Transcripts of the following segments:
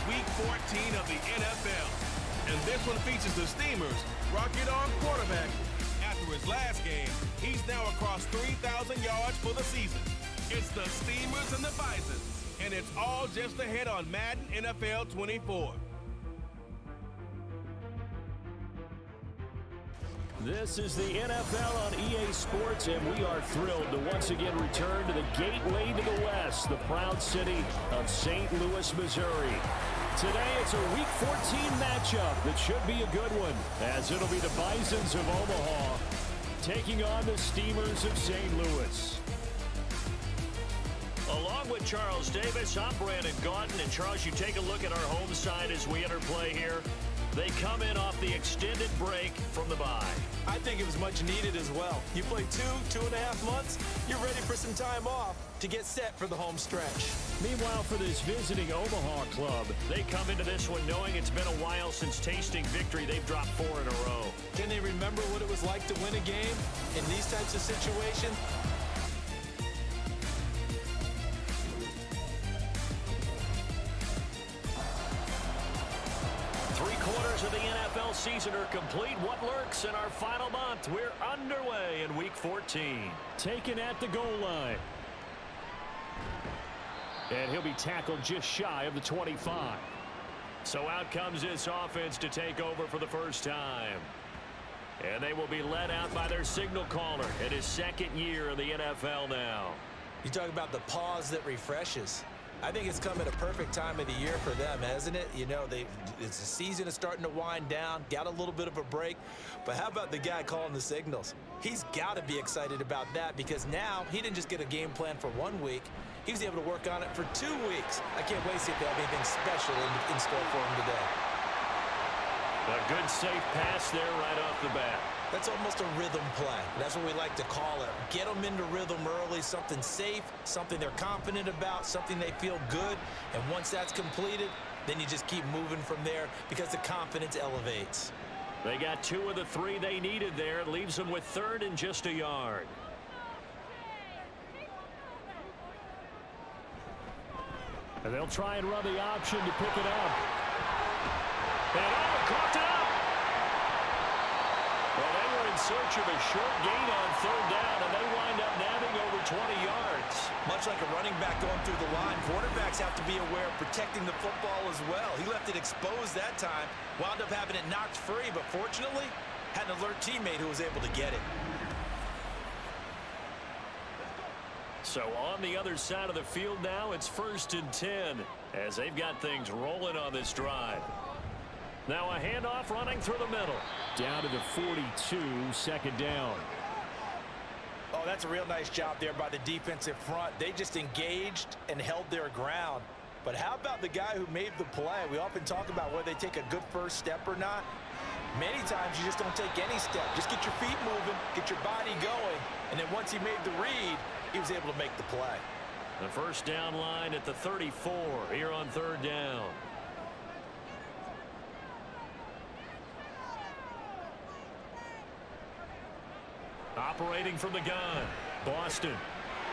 Week 14 of the NFL. And this one features the Steamers' rocket-on quarterback. After his last game, he's now across 3,000 yards for the season. It's the Steamers and the Bisons, and it's all just ahead on Madden NFL 24. This is the NFL on EA Sports, and we are thrilled to once again return to the gateway to the West, the proud city of St. Louis, Missouri. Today, it's a Week 14 matchup that should be a good one, as it'll be the Bisons of Omaha taking on the Steamers of St. Louis. Along with Charles Davis, I'm Brandon Gaudin. And Charles, you take a look at our home side as we enter play here. They come in off the extended break from the bye. I think it was much needed as well. You play 2.5 months, you're ready for some time off to get set for the home stretch. Meanwhile, for this visiting Omaha club, they come into this one knowing it's been a while since tasting victory. They've dropped 4 in a row. Can they remember what it was like to win a game in these types of situations? Three-quarters of the NFL season are complete. What lurks in our final month? We're underway in Week 14. Taken at the goal line. And he'll be tackled just shy of the 25. So out comes this offense to take over for the first time. And they will be led out by their signal caller in his second year in the NFL now. You talk about the pause that refreshes. I think it's come at a perfect time of the year for them, hasn't it? You know, it's the season is starting to wind down, got a little bit of a break. But how about the guy calling the signals? He's got to be excited about that because now he didn't just get a game plan for 1 week. He was able to work on it for 2 weeks. I can't wait to see if they have anything special in store for him today. A good safe pass there right off the bat. That's almost a rhythm play. That's what we like to call it. Get them into rhythm early, something safe, something they're confident about, something they feel good. And once that's completed, then you just keep moving from there because the confidence elevates. They got 2 of the 3 they needed there. It leaves them with 3rd and just a yard. And they'll try and run the option to pick it up. And coughed it up. Well, they were in search of a short gain on 3rd down, and they wind up nabbing over 20 yards. Much like a running back going through the line, quarterbacks have to be aware of protecting the football as well. He left it exposed that time, wound up having it knocked free, but fortunately, had an alert teammate who was able to get it. So on the other side of the field now, it's 1st and 10 as they've got things rolling on this drive. Now a handoff running through the middle. Down to the 42, 2nd down. Oh, that's a real nice job there by the defensive front. They just engaged and held their ground. But how about the guy who made the play? We often talk about whether they take a good first step or not. Many times you just don't take any step. Just get your feet moving, get your body going, and then once he made the read, he was able to make the play. The first down line at the 34 here on 3rd down. Operating from the gun, Boston.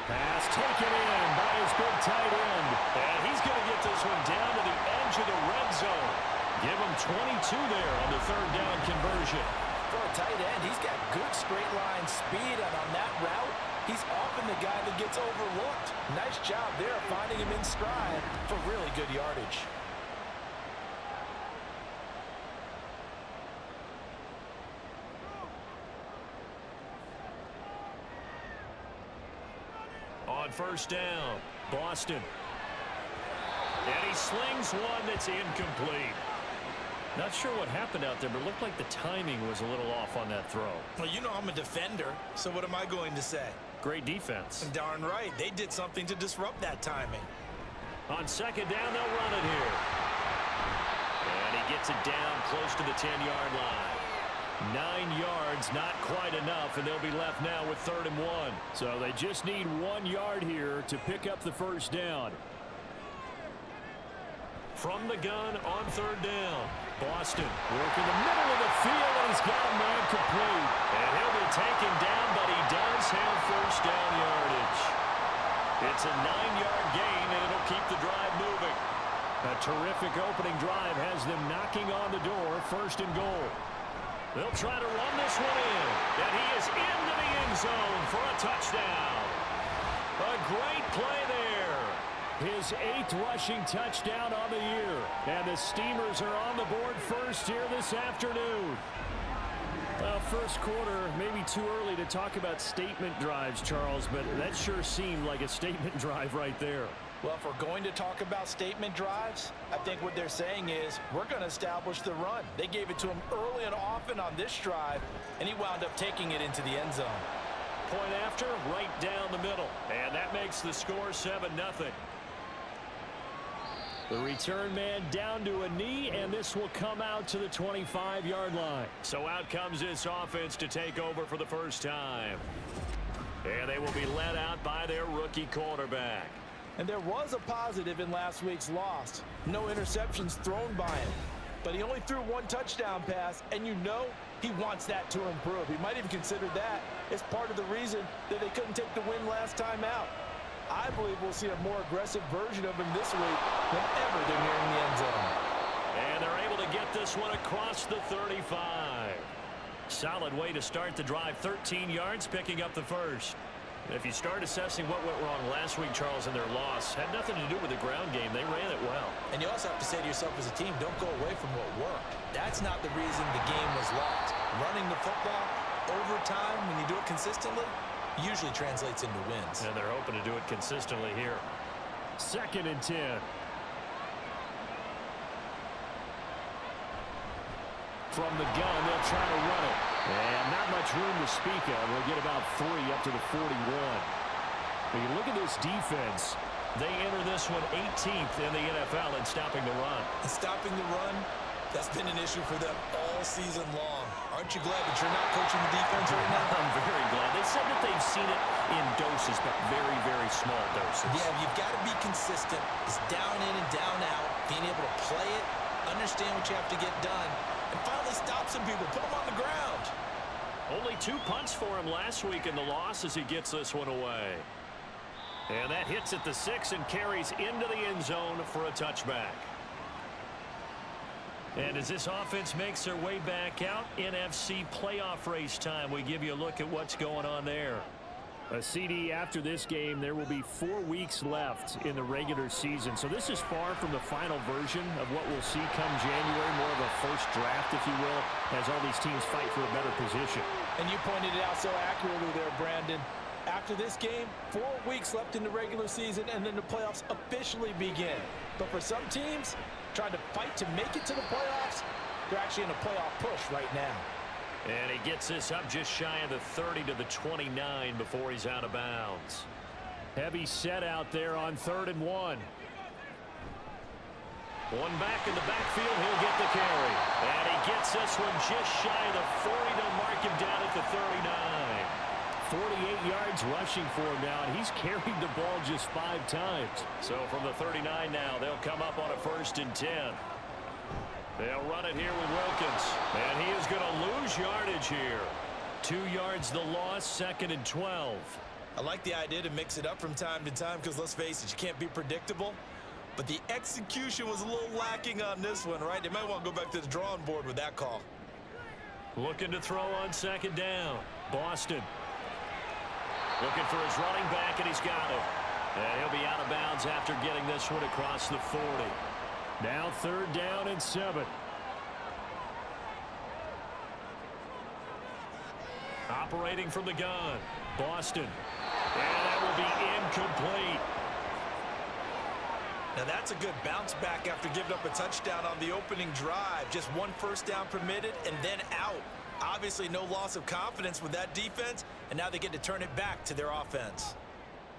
Pass taken in by his big tight end. And he's going to get this one down to the edge of the red zone. Give him 22 there on the 3rd down conversion. For a tight end, he's got good straight line speed, and on that route, he's often the guy that gets overlooked. Nice job there finding him in stride for really good yardage. On 1st down, Boston. And he slings one that's incomplete. Not sure what happened out there, but it looked like the timing was a little off on that throw. Well, you know I'm a defender, so what am I going to say? Great defense. Darn right. They did something to disrupt that timing. On 2nd down, they'll run it here. And he gets it down close to the 10-yard line. 9 yards, not quite enough, and they'll be left now with 3rd and 1. So they just need 1 yard here to pick up the first down. From the gun on 3rd down, Boston working the middle of the field, and he's got a man complete. And he'll be taken down, but he does have first down yardage. It's a 9-yard gain, and it'll keep the drive moving. A terrific opening drive has them knocking on the door. First and goal. They'll try to run this one in. And he is into the end zone for a touchdown. A great play there. His 8th rushing touchdown on the year. And the Steamers are on the board first here this afternoon. First quarter, maybe too early to talk about statement drives, Charles, but that sure seemed like a statement drive right there. Well, if we're going to talk about statement drives, I think what they're saying is we're going to establish the run. They gave it to him early and often on this drive, and he wound up taking it into the end zone. Point after, right down the middle. And that makes the score 7-0. The return man down to a knee, and this will come out to the 25-yard line. So out comes this offense to take over for the first time. And they will be led out by their rookie quarterback. And there was a positive in last week's loss. No interceptions thrown by him. But he only threw 1 touchdown pass, and you know he wants that to improve. He might even consider that as part of the reason that they couldn't take the win last time out. I believe we'll see a more aggressive version of him this week whenever they're nearing the end zone. And they're able to get this one across the 35. Solid way to start the drive. 13 yards, picking up the first. If you start assessing what went wrong last week, Charles, in their loss, had nothing to do with the ground game. They ran it well. And you also have to say to yourself as a team, don't go away from what worked. That's not the reason the game was lost. Running the football over time, when you do it consistently, usually translates into wins. And they're hoping to do it consistently here. 2nd and 10. From the gun, they'll try to run it. And not much room to speak of. They'll get about 3 up to the 41. When you look at this defense, they enter this one 18th in the NFL in stopping the run. And stopping the run, that's been an issue for them all season long. Aren't you glad that you're not coaching the defense right now? I'm very glad. They said that they've seen it in doses, but very, very small doses. Yeah, you've got to be consistent. It's down in and down out, being able to play it, understand what you have to get done, and finally stop some people, put them on the ground. Only 2 punts for him last week in the loss as he gets this one away. And that hits at the 6 and carries into the end zone for a touchback. And as this offense makes their way back out, NFC playoff race time, we give you a look at what's going on there. A CD after this game, there will be 4 weeks left in the regular season. So this is far from the final version of what we'll see come January, more of a first draft, if you will, as all these teams fight for a better position. And you pointed it out so accurately there, Brandon. After this game, 4 weeks left in the regular season, and then the playoffs officially begin. But for some teams, trying to fight to make it to the playoffs, they're actually in a playoff push right now. And he gets this up just shy of the 30 to the 29 before he's out of bounds. Heavy set out there on 3rd and 1. One back in the backfield, he'll get the carry. And he gets this one just shy of the 40 to mark him down at the 39. 48 yards rushing for him now, and he's carried the ball just 5 times. So from the 39 now, they'll come up on a 1st and 10. They'll run it here with Wilkins. And he is going to lose yardage here. 2 yards the loss, 2nd and 12. I like the idea to mix it up from time to time because, let's face it, you can't be predictable. But the execution was a little lacking on this one, right? They might want to go back to the drawing board with that call. Looking to throw on 2nd down. Boston. Looking for his running back, and he's got it. And he'll be out of bounds after getting this one across the 40. Now 3rd down and 7. Operating from the gun. Boston. And that will be incomplete. Now that's a good bounce back after giving up a touchdown on the opening drive. Just 1 first down permitted and then out. Obviously no loss of confidence with that defense, and now they get to turn it back to their offense.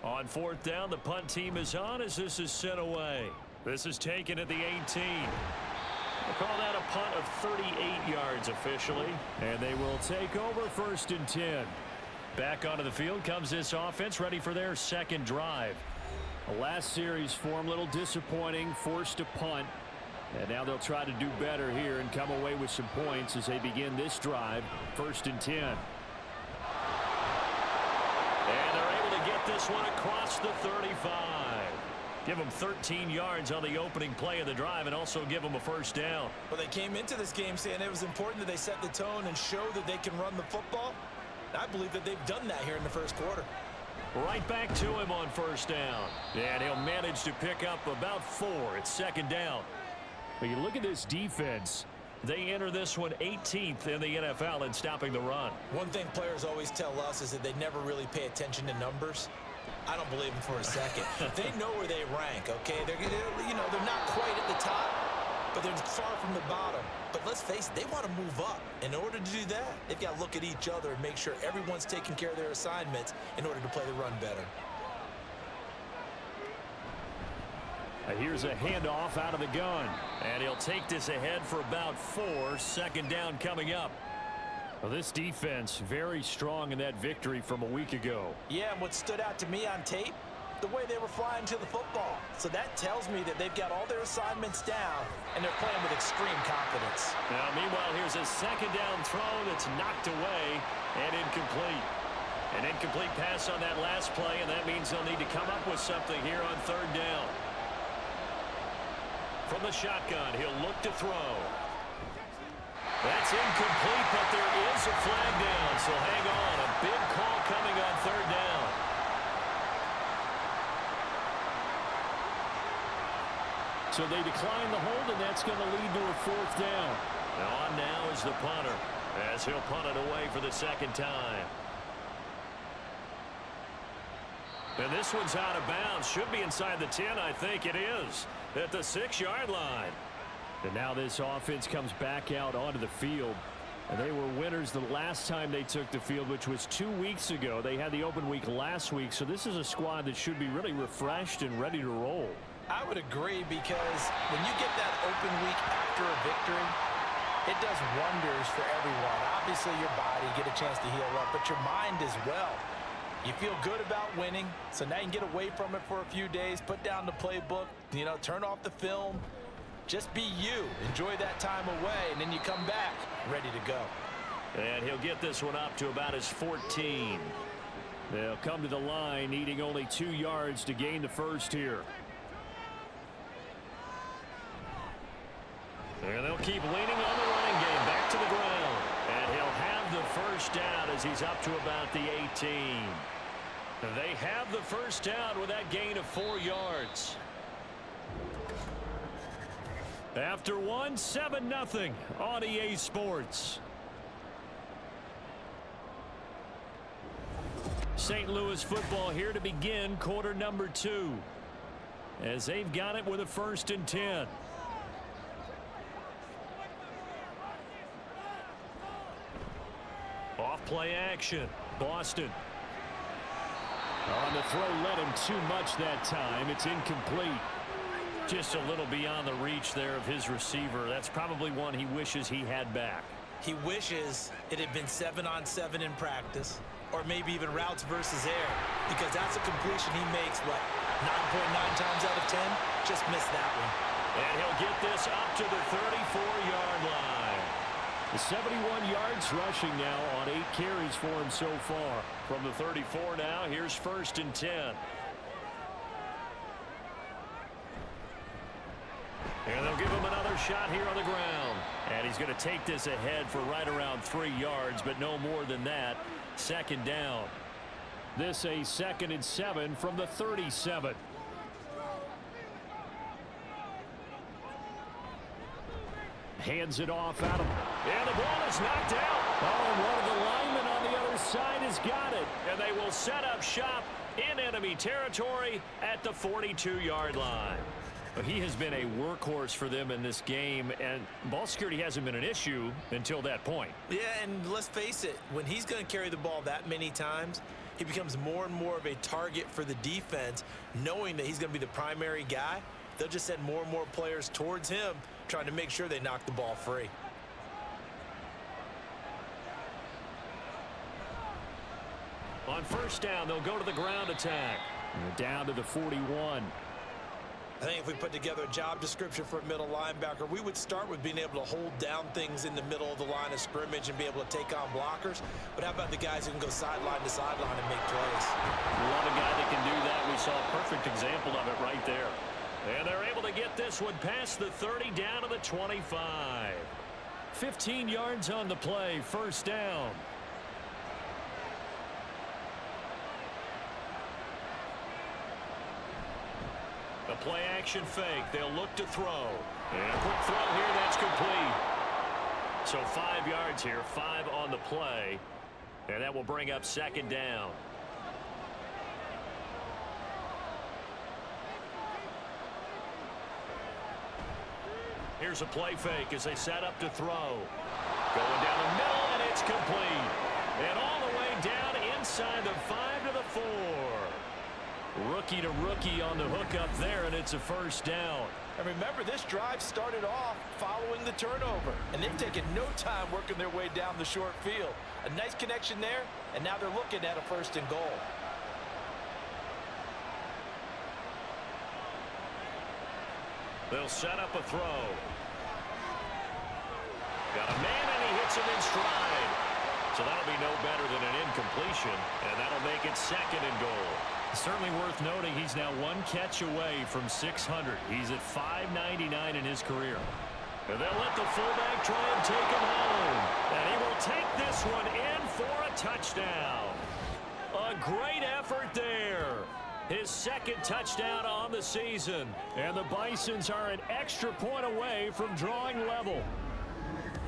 On 4th down, the punt team is on as this is sent away. This is taken at the 18. We'll call that a punt of 38 yards officially. And they will take over 1st and 10. Back onto the field comes this offense, ready for their 2nd drive. The last series for them, a little disappointing, forced a punt. And now they'll try to do better here and come away with some points as they begin this drive, 1st and 10. And they're able to get this one across the 35. Give them 13 yards on the opening play of the drive and also give them a first down. Well, they came into this game saying it was important that they set the tone and show that they can run the football. And I believe that they've done that here in the first quarter. Right back to him on first down. And he'll manage to pick up about 4. It's second down. When you look at this defense, they enter this one 18th in the NFL in stopping the run. One thing players always tell us is that they never really pay attention to numbers. I don't believe them for a second. They know where they rank, okay? They're not quite at the top, but they're far from the bottom. But let's face it, they want to move up. In order to do that, they've got to look at each other and make sure everyone's taking care of their assignments in order to play the run better. Here's a handoff out of the gun. And he'll take this ahead for about 4. Second down coming up. Well, this defense very strong in that victory from a week ago. Yeah, and what stood out to me on tape, the way they were flying to the football. So that tells me that they've got all their assignments down, and they're playing with extreme confidence. Now, meanwhile, here's a second down throw that's knocked away and incomplete. An incomplete pass on that last play, and that means they'll need to come up with something here on third down. From the shotgun, he'll look to throw. That's incomplete, but there is a flag down, so hang on. A big call coming on third down. So they decline the hold, and that's going to lead to a fourth down. On now is the punter, as he'll punt it away for the second time. And this one's out of bounds. Should be inside the 10, I think it is, at the 6-yard line. And now this offense comes back out onto the field. And they were winners the last time they took the field, which was 2 weeks ago. They had the open week last week, so this is a squad that should be really refreshed and ready to roll. I would agree, because when you get that open week after a victory, it does wonders for everyone. Obviously, your body, get a chance to heal up, but your mind as well. You feel good about winning, so now you can get away from it for a few days, put down the playbook, turn off the film. Just be you. Enjoy that time away, and then you come back ready to go. And he'll get this one up to about his 14. They'll come to the line needing only 2 yards to gain the first here. And they'll keep leaning on the running game back to the ground. And he'll have the first down as he's up to about the 18. They have the first down with that gain of 4 yards. After one, 7-0 on EA Sports. St. Louis football here to begin quarter number 2. As they've got it with a 1st and 10. Off play action. Boston. On the throw, led him too much that time. It's incomplete. Just a little beyond the reach there of his receiver. That's probably one he wishes he had back. He wishes it had been 7-on-7 in practice, or maybe even routes versus air, because that's a completion he makes, 9.9 times out of 10? Just missed that one. And he'll get this up to the 34-yard line. 71 yards rushing now on 8 carries for him so far. From the 34 now, here's 1st and 10. And they'll give him another shot here on the ground. And he's going to take this ahead for right around 3 yards, but no more than that. Second down. This a 2nd and 7 from the 37. Hands it off out of. And the ball is knocked out. Oh, and one of the linemen on the other side has got it. And they will set up shop in enemy territory at the 42-yard line. He has been a workhorse for them in this game, and ball security hasn't been an issue until that point. Yeah, and let's face it, when he's going to carry the ball that many times, he becomes more and more of a target for the defense, knowing that he's going to be the primary guy. They'll just send more and more players towards him, trying to make sure they knock the ball free. On first down, they'll go to the ground attack. And down to the 41. I think if we put together a job description for a middle linebacker, we would start with being able to hold down things in the middle of the line of scrimmage and be able to take on blockers. But how about the guys who can go sideline to sideline and make plays? We love a guy that can do that. We saw a perfect example of it right there. And they're able to get this one past the 30 down to the 25. 15 yards on the play, first down. A play action fake. They'll look to throw. And a quick throw here, that's complete. So 5 yards here, 5 on the play. And that will bring up second down. Here's a play fake as they set up to throw. Going down the middle, and it's complete. And all the way down inside the 5 to the 4. Rookie to rookie on the hook up there, and it's a first down. And remember, this drive started off following the turnover, and they've taken no time working their way down the short field. A nice connection there, and now they're looking at a first and goal. They'll set up a throw. Got a man, and he hits him in stride. So that'll be no better than an incompletion, and that'll make it second and goal. Certainly worth noting he's now one catch away from 600. He's at 599 in his career. And they'll let the fullback try and take him home. And he will take this one in for a touchdown. A great effort there. His second touchdown on the season. And the Bisons are an extra point away from drawing level.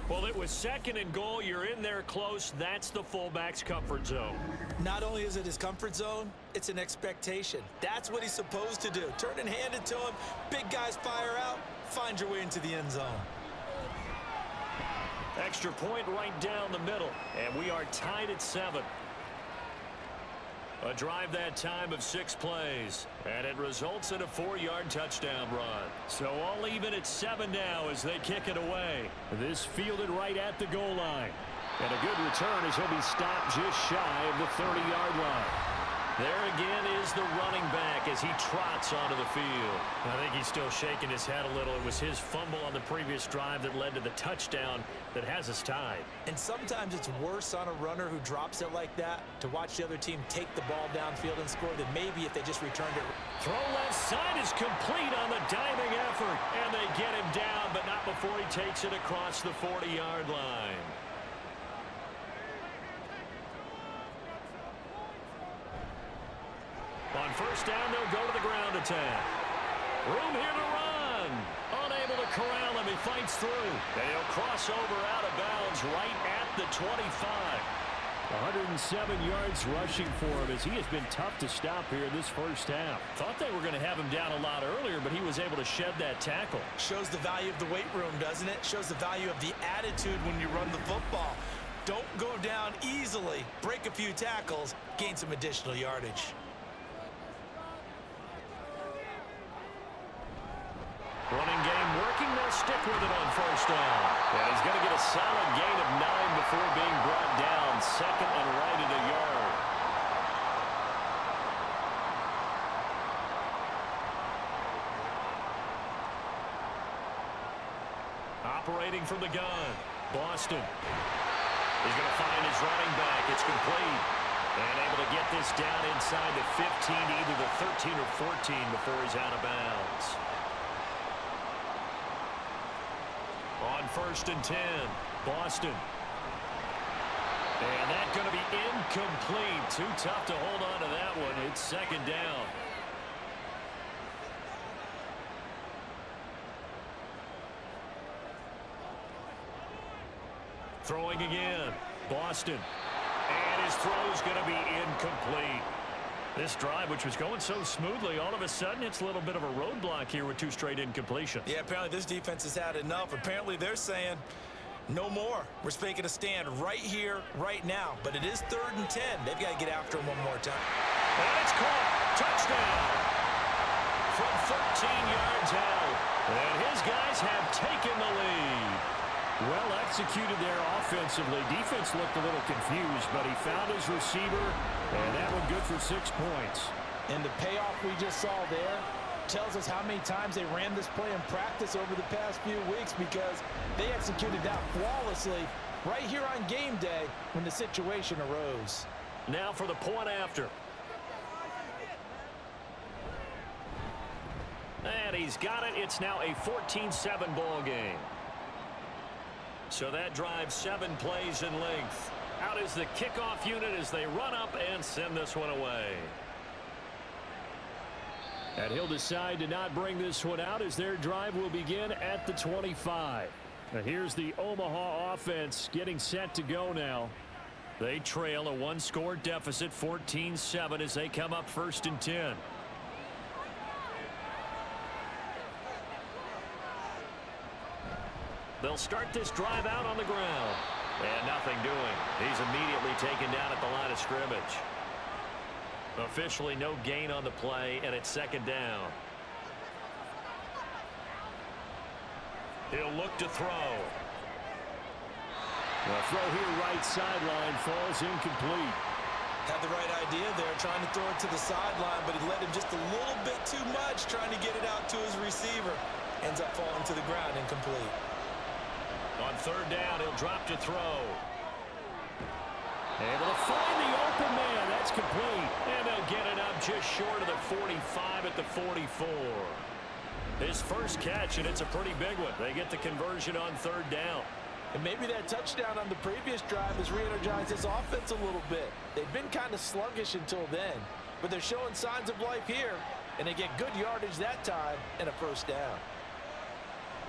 Well, it was second and goal. You're in there close. That's the fullback's comfort zone. Not only is it his comfort zone, it's an expectation. That's what he's supposed to do. Turn and hand it to him. Big guys fire out. Find your way into the end zone. Extra point right down the middle. And we are tied at 7. A drive that time of 6 plays. And it results in a 4-yard touchdown run. So all even at 7 now as they kick it away. This fielded right at the goal line. And a good return as he'll be stopped just shy of the 30-yard line. There again is the running back as he trots onto the field. I think he's still shaking his head a little. It was his fumble on the previous drive that led to the touchdown that has us tied. And sometimes it's worse on a runner who drops it like that to watch the other team take the ball downfield and score than maybe if they just returned it. Throw left side is complete on the diving effort. And they get him down, but not before he takes it across the 40-yard line. On first down, they'll go to the ground attack. Room here to run. Unable to corral him. He fights through. They'll cross over out of bounds right at the 25. 107 yards rushing for him as he has been tough to stop here in this first half. Thought they were going to have him down a lot earlier, but he was able to shed that tackle. Shows the value of the weight room, doesn't it? Shows the value of the attitude when you run the football. Don't go down easily. Break a few tackles. Gain some additional yardage. Running game working. They'll stick with it on first down. And he's going to get a solid gain of 9 before being brought down. Second and right at a yard. Operating from the gun. Boston. He's going to find his running back. It's complete. And able to get this down inside the 15, either the 13 or 14 before he's out of bounds. On first and 10, Boston. And that's going to be incomplete. Too tough to hold on to that one. It's second down. Throwing again. Boston. And his throw's going to be incomplete. This drive, which was going so smoothly, all of a sudden it's a little bit of a roadblock here with 2 straight incompletions. Yeah, apparently this defense has had enough. Apparently they're saying no more. We're making a stand right here, right now. But it is 3rd and 10. They've got to get after him one more time. And it's caught. Touchdown. From 13 yards out. And his guys have taken the lead. Well executed there offensively. Defense looked a little confused, but he found his receiver, and that one good for 6 points. And the payoff we just saw there, tells us how many times they ran this play in practice over the past few weeks, because they executed that flawlessly right here on game day when the situation arose. Now for the point after. And he's got it. It's now a 14-7 ball game. So that drives 7 plays in length. Out is the kickoff unit as they run up and send this one away. And he'll decide to not bring this one out as their drive will begin at the 25. Now here's the Omaha offense getting set to go now. They trail a 1-score deficit, 14-7, as they come up 1st and 10. They'll start this drive out on the ground. And nothing doing. He's immediately taken down at the line of scrimmage. Officially no gain on the play, and it's 2nd down. He'll look to throw. The throw here right sideline falls incomplete. Had the right idea there, trying to throw it to the sideline, but he led him just a little bit too much, trying to get it out to his receiver. Ends up falling to the ground, incomplete. On 3rd down, he'll drop to throw. Able to find the open man. That's complete. And they'll get it up just short of the 45 at the 44. His first catch, and it's a pretty big one. They get the conversion on 3rd down. And maybe that touchdown on the previous drive has re-energized his offense a little bit. They've been kind of sluggish until then, but they're showing signs of life here, and they get good yardage that time and a 1st down.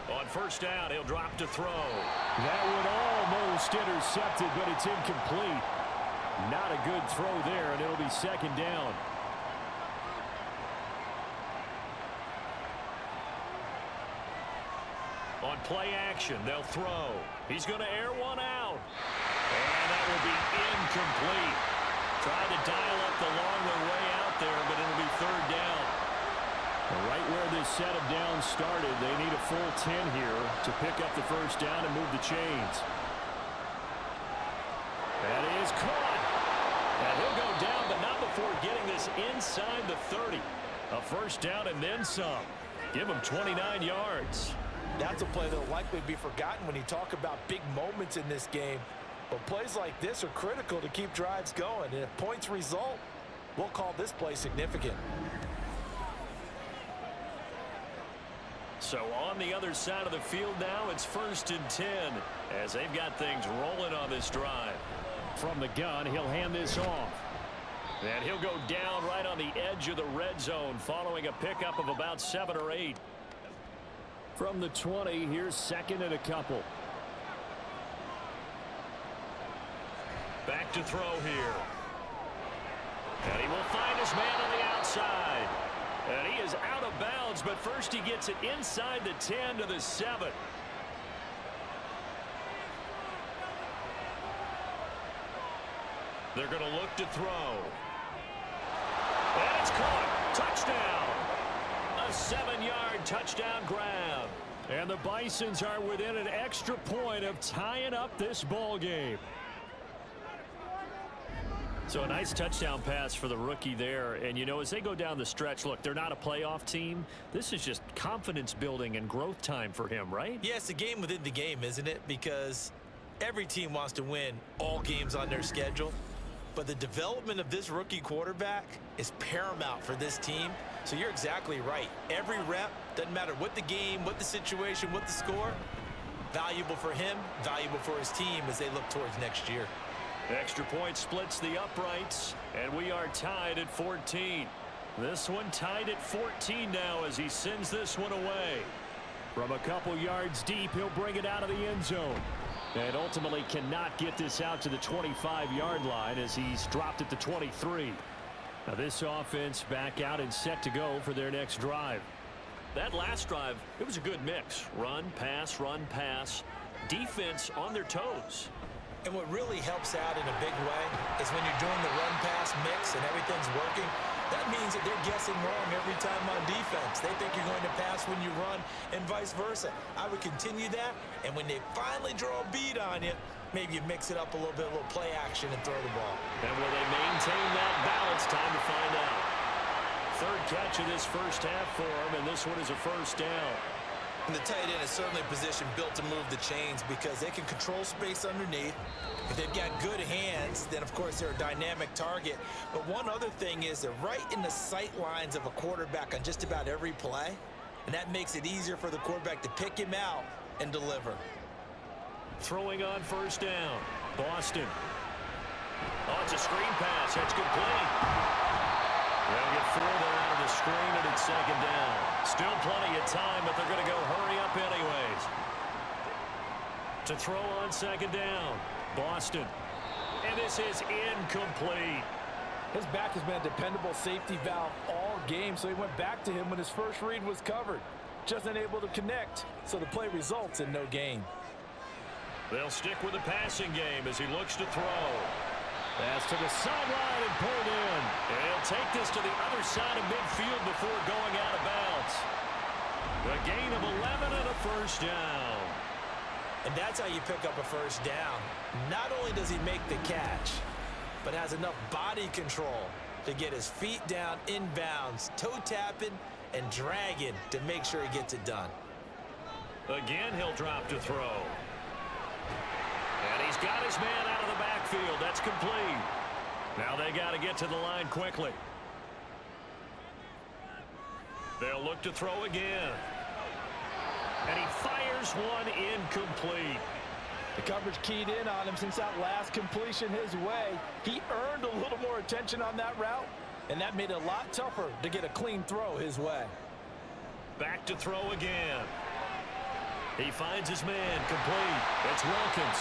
On 1st down, he'll drop to throw. That one almost intercepted, but it's incomplete. Not a good throw there, and it'll be 2nd down. On play action, they'll throw. He's going to air one out. And that will be incomplete. Tried to dial up the long way out there, but it'll be 3rd down. Right where this set of downs started, they need a full 10 here to pick up the 1st down and move the chains. That is caught. And he'll go down, but not before getting this inside the 30. A 1st down and then some. Give him 29 yards. That's a play that'll likely be forgotten when you talk about big moments in this game. But plays like this are critical to keep drives going. And if points result, we'll call this play significant. So on the other side of the field now, it's 1st and 10 as they've got things rolling on this drive. From the gun, he'll hand this off. And he'll go down right on the edge of the red zone following a pickup of about 7 or 8. From the 20, here's 2nd and a couple. Back to throw here. And he will find his man on the outside. And he is out of bounds, but first he gets it inside the 10 to the 7. They're going to look to throw. And it's caught. Touchdown. A 7-yard touchdown grab. And the Bisons are within an extra point of tying up this ball game. So a nice touchdown pass for the rookie there. And, you know, as they go down the stretch, look, they're not a playoff team. This is just confidence building and growth time for him, right? Yeah, it's a game within the game, isn't it? Because every team wants to win all games on their schedule. But the development of this rookie quarterback is paramount for this team. So you're exactly right. Every rep, doesn't matter what the game, what the situation, what the score, valuable for him, valuable for his team as they look towards next year. Extra point splits the uprights, and we are tied at 14. This one tied at 14 now as he sends this one away. From a couple yards deep, he'll bring it out of the end zone. And ultimately cannot get this out to the 25-yard line as he's dropped at the 23. Now this offense back out and set to go for their next drive. That last drive, it was a good mix. Run, pass, defense on their toes. And what really helps out in a big way is when you're doing the run-pass mix and everything's working, that means that they're guessing wrong every time on defense. They think you're going to pass when you run and vice versa. I would continue that, and when they finally draw a bead on you, maybe you mix it up a little bit, a little play action and throw the ball. And will they maintain that balance? Time to find out. third catch of this first half for him, and this one is a first down. And the tight end is certainly a position built to move the chains because they can control space underneath. If they've got good hands, then, of course, they're a dynamic target. But one other thing is they're right in the sight lines of a quarterback on just about every play, and that makes it easier for the quarterback to pick him out and deliver. Throwing on first down, Boston. Oh, it's a screen pass. That's complete. They'll get through there out of the screen, and it's second down. Still plenty of time, but they're going to go hurry up anyways. To throw on second down, Boston. And this is incomplete. His back has been a dependable safety valve all game, so he went back to him when his first read was covered. Just unable to connect, so the play results in no gain. They'll stick with the passing game as he looks to throw. Pass to the sideline and pulled in. And he'll take this to the other side of midfield before going out of bounds. A gain of 11 and a first down. And that's how you pick up a first down. Not only does he make the catch, but has enough body control to get his feet down inbounds, toe tapping and dragging to make sure he gets it done. Again, he'll drop to throw. And he's got his man out of the backfield. That's complete. Now they got to get to the line quickly. They'll look to throw again. And he fires one incomplete. The coverage keyed in on him since that last completion his way. He earned a little more attention on that route, and that made it a lot tougher to get a clean throw his way. Back to throw again. He finds his man complete. It's Wilkins.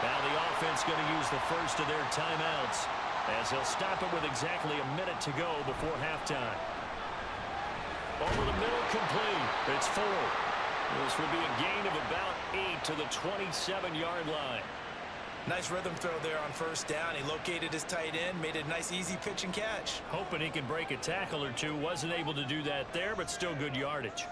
Now the offense going to use the first of their timeouts as they'll stop it with exactly a minute to go before halftime. Over the middle, complete. It's 4. This would be a gain of about 8 to the 27-yard line. Nice rhythm throw there on first down. He located his tight end, made it a nice easy pitch and catch. Hoping he can break a tackle or two. Wasn't able to do that there, but still good yardage.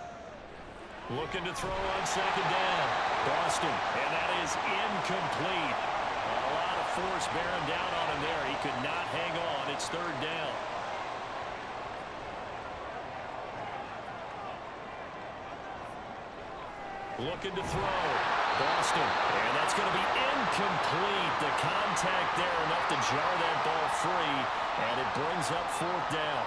Looking to throw on second down. Boston, and that is incomplete. A lot of force bearing down on him there. He could not hang on. It's third down. Looking to throw. Boston, and that's going to be incomplete. The contact there enough to jar that ball free, and it brings up fourth down.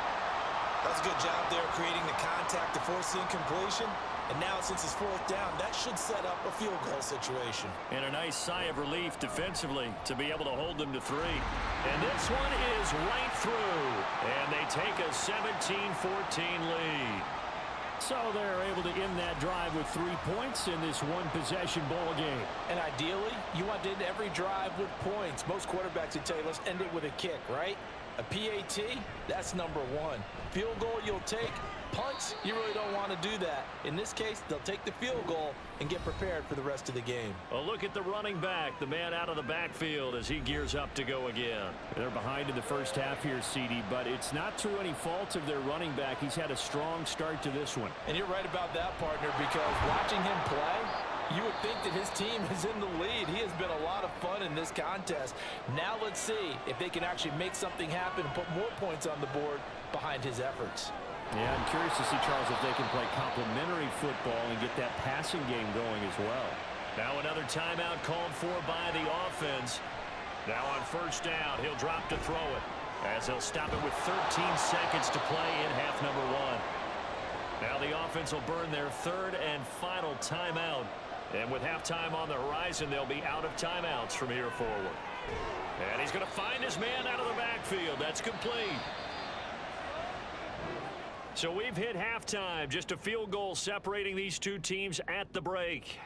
That's a good job there creating the contact to force the incompletion. And now, since it's fourth down, that should set up a field goal situation. And a nice sigh of relief defensively to be able to hold them to 3. And this one is right through. And they take a 17-14 lead. So they're able to end that drive with 3 points in this one-possession ball game. And ideally, you want to end every drive with points. Most quarterbacks would tell you, let's end it with a kick, right? A PAT, that's number 1. Field goal you'll take. Punts, you really don't want to do that. In this case, they'll take the field goal and get prepared for the rest of the game. A look at the running back, the man out of the backfield as he gears up to go again. They're behind in the first half here, CD, but it's not through any fault of their running back. He's had a strong start to this one. And you're right about that, partner, because watching him play, you would think that his team is in the lead. He has been a lot of fun in this contest. Now let's see if they can actually make something happen and put more points on the board behind his efforts. Yeah, I'm curious to see, Charles, if they can play complementary football and get that passing game going as well. Now another timeout called for by the offense. Now on first down, he'll drop to throw it as they'll stop it with 13 seconds to play in half number 1. Now the offense will burn their third and final timeout. And with halftime on the horizon, they'll be out of timeouts from here forward. And he's going to find his man out of the backfield. That's complete. So we've hit halftime. Just a field goal separating these two teams at the break.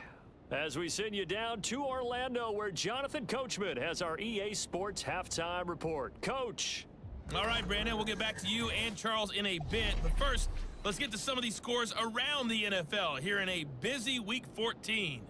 As we send you down to Orlando, where Jonathan Coachman has our EA Sports halftime report. Coach. All right, Brandon, we'll get back to you and Charles in a bit. But first, let's get to some of these scores around the NFL here in a busy Week 14.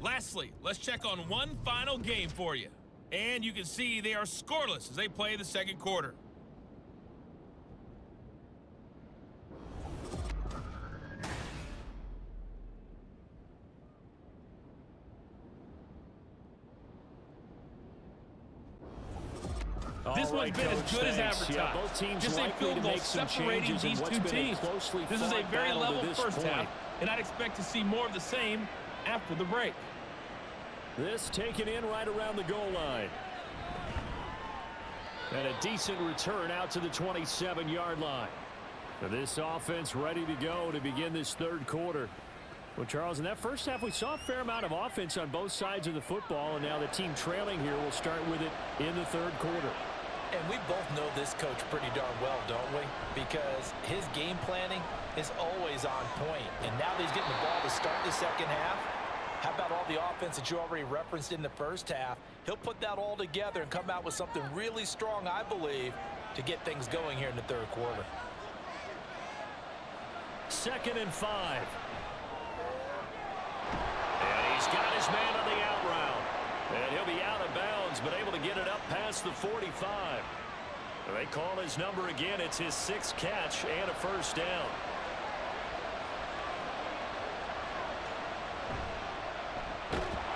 Lastly, let's check on one final game for you. And you can see they are scoreless as they play the second quarter. This one's been as good as advertised. Yeah, both teams just a field goal separating these two teams. This is a very level first half, and I'd expect to see more of the same after the break. This taken in right around the goal line. And a decent return out to the 27-yard line. Now this offense ready to go to begin this third quarter. Well, Charles, in that first half, we saw a fair amount of offense on both sides of the football, and now the team trailing here will start with it in the third quarter. And we both know this coach pretty darn well, don't we? Because his game planning is always on point. And now that he's getting the ball to start the second half, how about all the offense that you already referenced in the first half? He'll put that all together and come out with something really strong, I believe, to get things going here in the third quarter. 2nd and 5. And he's got his man on the out route. And he'll be out of bounds, but able to get it up past the 45. They call his number again. It's his 6th catch and a first down.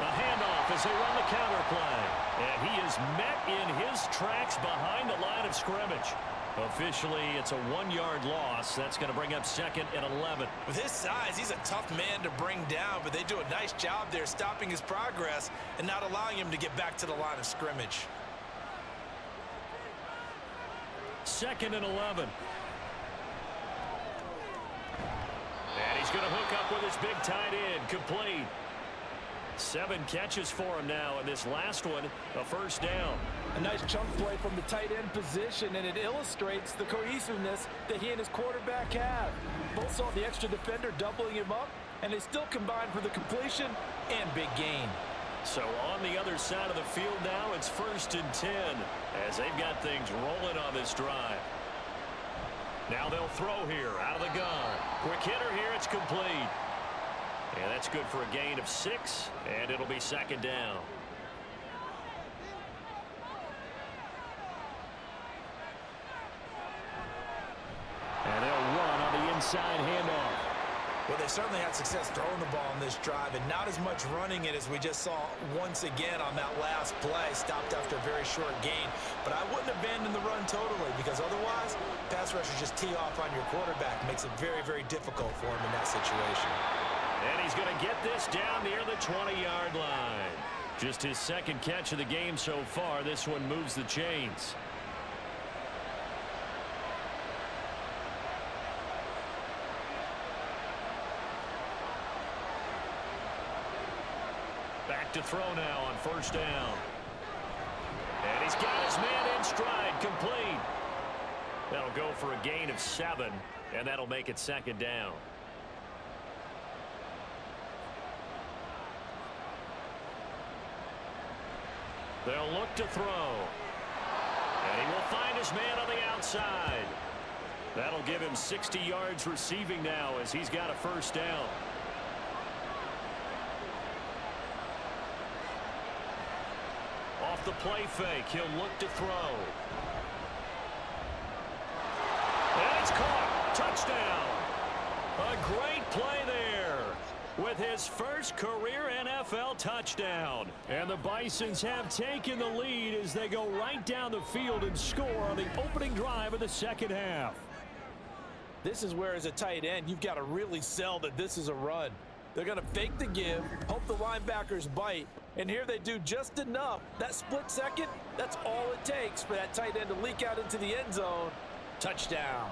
A handoff as they run the counter play. And he is met in his tracks behind the line of scrimmage. Officially, it's a 1-yard loss. That's going to bring up 2nd and 11. With his size, he's a tough man to bring down, but they do a nice job there stopping his progress and not allowing him to get back to the line of scrimmage. 2nd and 11. And he's going to hook up with his big tight end. Complete. 7 catches for him now, and this last one, a first down. A nice chunk play from the tight end position, and it illustrates the cohesiveness that he and his quarterback have. Both saw the extra defender doubling him up, and they still combined for the completion and big gain. So on the other side of the field now, it's 1st and 10 as they've got things rolling on this drive. Now they'll throw here out of the gun. Quick hitter here, it's complete. And that's good for a gain of 6, and it'll be 2nd down. And they'll run on the inside handoff. Well, they certainly had success throwing the ball on this drive, and not as much running it as we just saw once again on that last play. Stopped after a very short gain. But I wouldn't abandon the run totally, because otherwise, pass rushers just tee off on your quarterback. Makes it very, very difficult for him in that situation. And he's going to get this down near the 20-yard line. Just his 2nd catch of the game so far. This one moves the chains. Back to throw now on 1st down. And he's got his man in stride, complete. That'll go for a gain of 7, and that'll make it 2nd down. They'll look to throw. And he will find his man on the outside. That'll give him 60 yards receiving now as he's got a first down. Off the play fake, he'll look to throw. And it's caught. Touchdown. A great play there with his first career NFL touchdown. And the Bisons have taken the lead as they go right down the field and score on the opening drive of the second half. This is where, as a tight end, you've got to really sell that this is a run. They're going to fake the give, hope the linebackers bite, and here they do just enough. That split second, that's all it takes for that tight end to leak out into the end zone. Touchdown.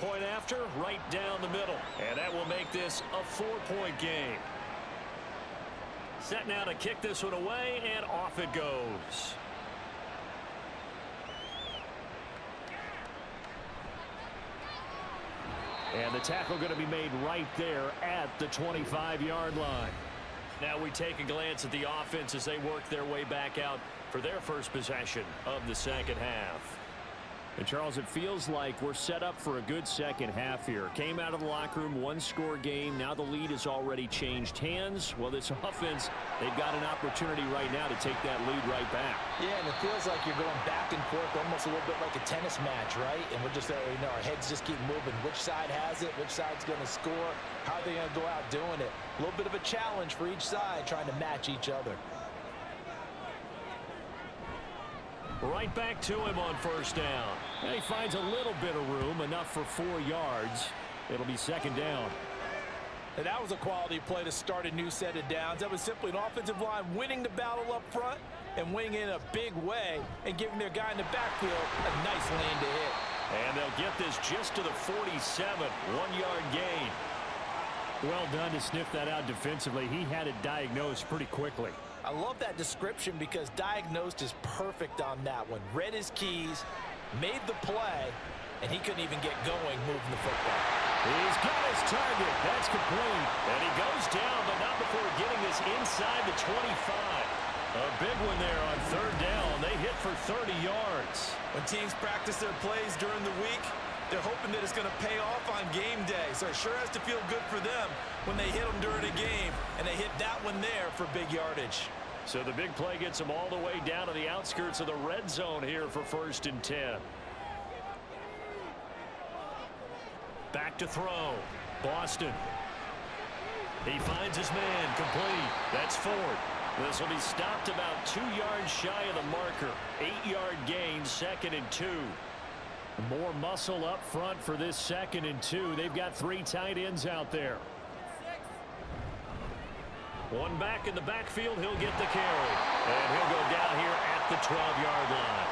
Point after, right down the middle. And that will make this a 4-point game. Set now to kick this one away, and off it goes. And the tackle going to be made right there at the 25-yard line. Now we take a glance at the offense as they work their way back out for their first possession of the second half. And Charles, it feels like we're set up for a good second half here. Came out of the locker room, one-score game. Now the lead has already changed hands. Well, this offense, they've got an opportunity right now to take that lead right back. Yeah, and it feels like you're going back and forth almost a little bit like a tennis match, right? And we're just, our heads just keep moving. Which side has it? Which side's going to score? How are they going to go out doing it? A little bit of a challenge for each side trying to match each other. Right back to him on first down. And he finds a little bit of room, enough for 4 yards. It'll be second down. And that was a quality play to start a new set of downs. That was simply an offensive line winning the battle up front and winning in a big way and giving their guy in the backfield a nice lane to hit. And they'll get this just to the 47, 1-yard gain. Well done to sniff that out defensively. He had it diagnosed pretty quickly. I love that description because diagnosed is perfect on that one. Read his keys, made the play, and he couldn't even get going moving the football. He's got his target. That's complete. And he goes down, but not before getting this inside the 25. A big one there on third down. They hit for 30 yards. When teams practice their plays during the week, they're hoping that it's going to pay off on game day. So it sure has to feel good for them when they hit them during a game, and they hit that one there for big yardage. So the big play gets them all the way down to the outskirts of the red zone here for 1st and 10. Back to throw. Boston. He finds his man. Complete. That's Ford. This will be stopped about 2 yards shy of the marker. 8-yard gain, 2nd and 2. More muscle up front for this 2nd and 2. They've got 3 tight ends out there. One back in the backfield. He'll get the carry. And he'll go down here at the 12-yard line.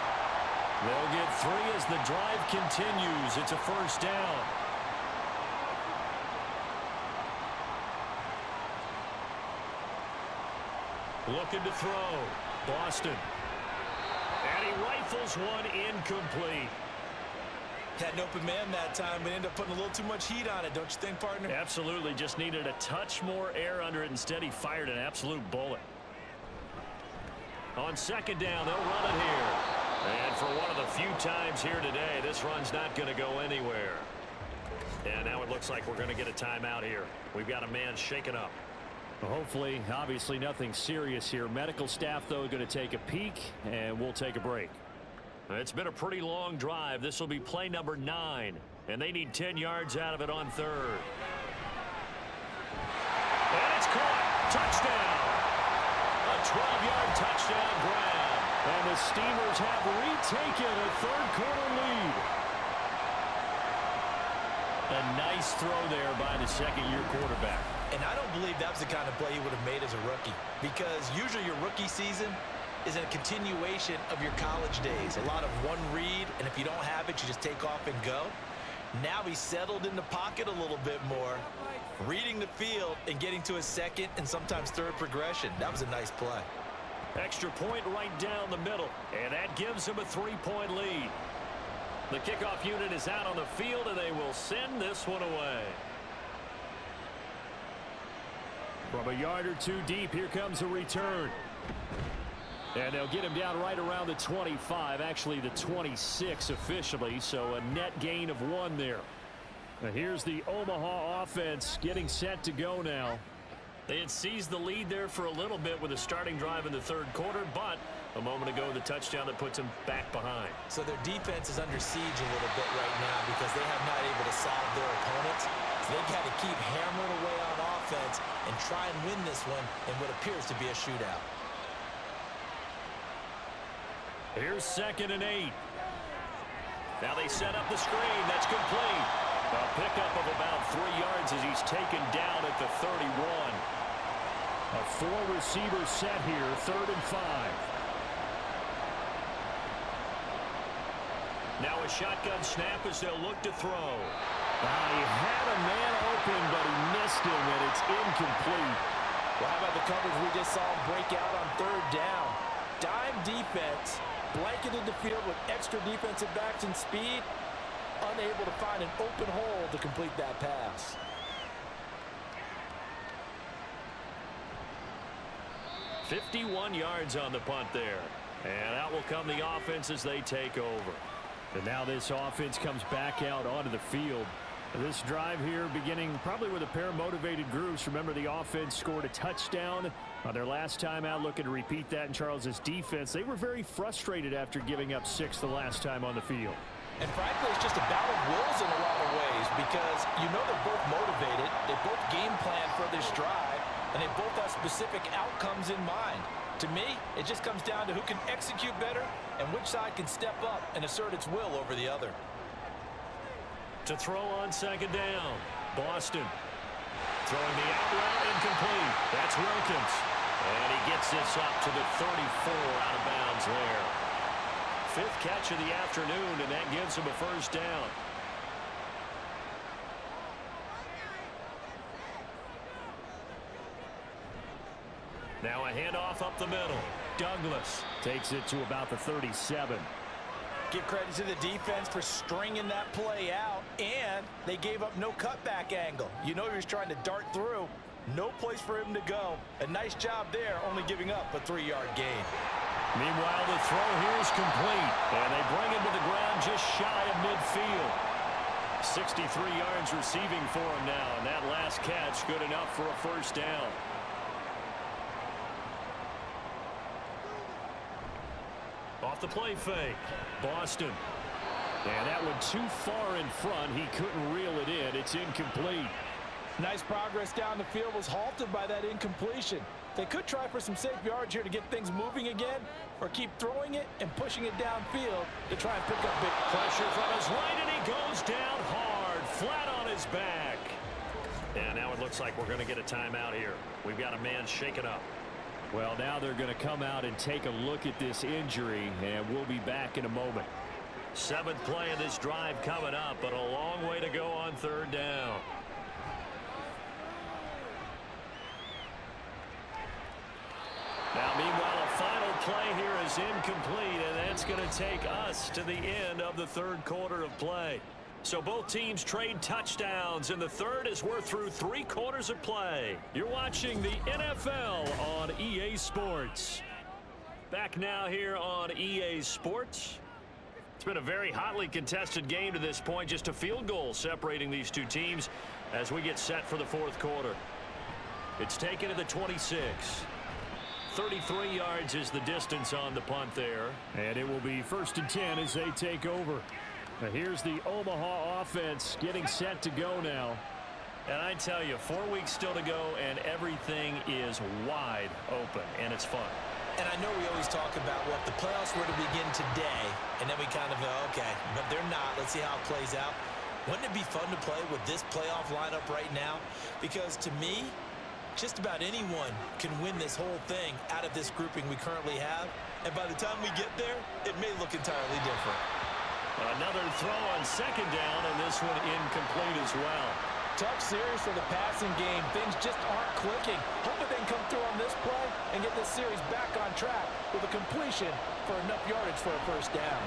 They'll get 3 as the drive continues. It's a first down. Looking to throw. Boston. And he rifles one incomplete. Had an open man that time, but ended up putting a little too much heat on it, don't you think, partner? Absolutely. Just needed a touch more air under it. Instead, he fired an absolute bullet. On second down, they'll run it here. And for one of the few times here today, this run's not going to go anywhere. And now it looks like we're going to get a timeout here. We've got a man shaken up. Hopefully, obviously nothing serious here. Medical staff, though, going to take a peek, and we'll take a break. It's been a pretty long drive. This will be play number 9, and they need 10 yards out of it on third. And it's caught. Touchdown. A 12-yard touchdown grab. And the Steamers have retaken a third-quarter lead. A nice throw there by the second-year quarterback. And I don't believe that was the kind of play he would have made as a rookie, because usually your rookie season is a continuation of your college days. A lot of one read, and if you don't have it, you just take off and go. Now he's settled in the pocket a little bit more, reading the field and getting to his second and sometimes third progression. That was a nice play. Extra point right down the middle, and that gives him a 3-point lead. The kickoff unit is out on the field, and they will send this one away. From a yard or 2 deep, here comes a return. And they'll get him down right around the 25, actually the 26 officially, so a net gain of 1 there. Now here's the Omaha offense getting set to go now. They had seized the lead there for a little bit with a starting drive in the third quarter, but a moment ago the touchdown that puts them back behind. So their defense is under siege a little bit right now because they have not able to solve their opponents. So they've got to keep hammering away on offense and try and win this one in what appears to be a shootout. Here's 2nd and 8. Now they set up the screen. That's complete. A pickup of about 3 yards as he's taken down at the 31. A 4-receiver set here, 3rd and 5. Now a shotgun snap as they'll look to throw. He had a man open, but he missed him, and it's incomplete. Well, how about the coverage we just saw break out on 3rd down? Dime defense, blanketed the field with extra defensive backs and speed, unable to find an open hole to complete that pass. .51 yards on the punt there. And out will come the offense as they take over. And now this offense comes back out onto the field. This drive here beginning probably with a pair of motivated groups. Remember, the offense scored a touchdown on their last time out, looking to repeat that in Charles's defense. They were very frustrated after giving up 6 the last time on the field. And frankly, it's just a battle of wills in a lot of ways because you know they're both motivated. They both game plan for this drive, and they both have specific outcomes in mind. To me, it just comes down to who can execute better and which side can step up and assert its will over the other. To throw on second down, Boston. Throwing the out route incomplete. That's Wilkins. And he gets this up to the 34 out of bounds there. 5th catch of the afternoon, and that gives him a first down. Now a handoff up the middle. Douglas takes it to about the 37. Give credit to the defense for stringing that play out, and they gave up no cutback angle. You know he was trying to dart through. No place for him to go. A nice job there, only giving up a 3-yard gain. Meanwhile, the throw here is complete, and they bring him to the ground just shy of midfield. 63 yards receiving for him now, and that last catch good enough for a first down. Off the play fake, Boston. And that one too far in front. He couldn't reel it in. It's incomplete. Nice progress down the field was halted by that incompletion. They could try for some safe yards here to get things moving again, or keep throwing it and pushing it downfield to try and pick up big pressure from his right, and he goes down hard, flat on his back. And now it looks like we're going to get a timeout here. We've got a man shaken up. Well, now they're going to come out and take a look at this injury, and we'll be back in a moment. 7th play of this drive coming up, but a long way to go on 3rd down. Now, meanwhile, a final play here is incomplete, and that's going to take us to the end of the 3rd quarter of play. So both teams trade touchdowns in the 3rd as we're through 3 quarters of play. You're watching the NFL on EA Sports. Back now here on EA Sports. It's been a very hotly contested game to this point. Just a field goal separating these two teams as we get set for the 4th quarter. It's taken to the 26. 33 yards is the distance on the punt there. And it will be 1st and 10 as they take over. Now here's the Omaha offense getting set to go now. And I tell you, 4 weeks still to go, and everything is wide open, and it's fun. And I know we always talk about, well, if the playoffs were to begin today, and then we kind of go, okay, but they're not. Let's see how it plays out. Wouldn't it be fun to play with this playoff lineup right now? Because to me, just about anyone can win this whole thing out of this grouping we currently have. And by the time we get there, it may look entirely different. Another throw on 2nd down, and this one incomplete as well. Tough series for the passing game. Things just aren't clicking. Hoping they can come through on this play and get this series back on track with a completion for enough yardage for a first down.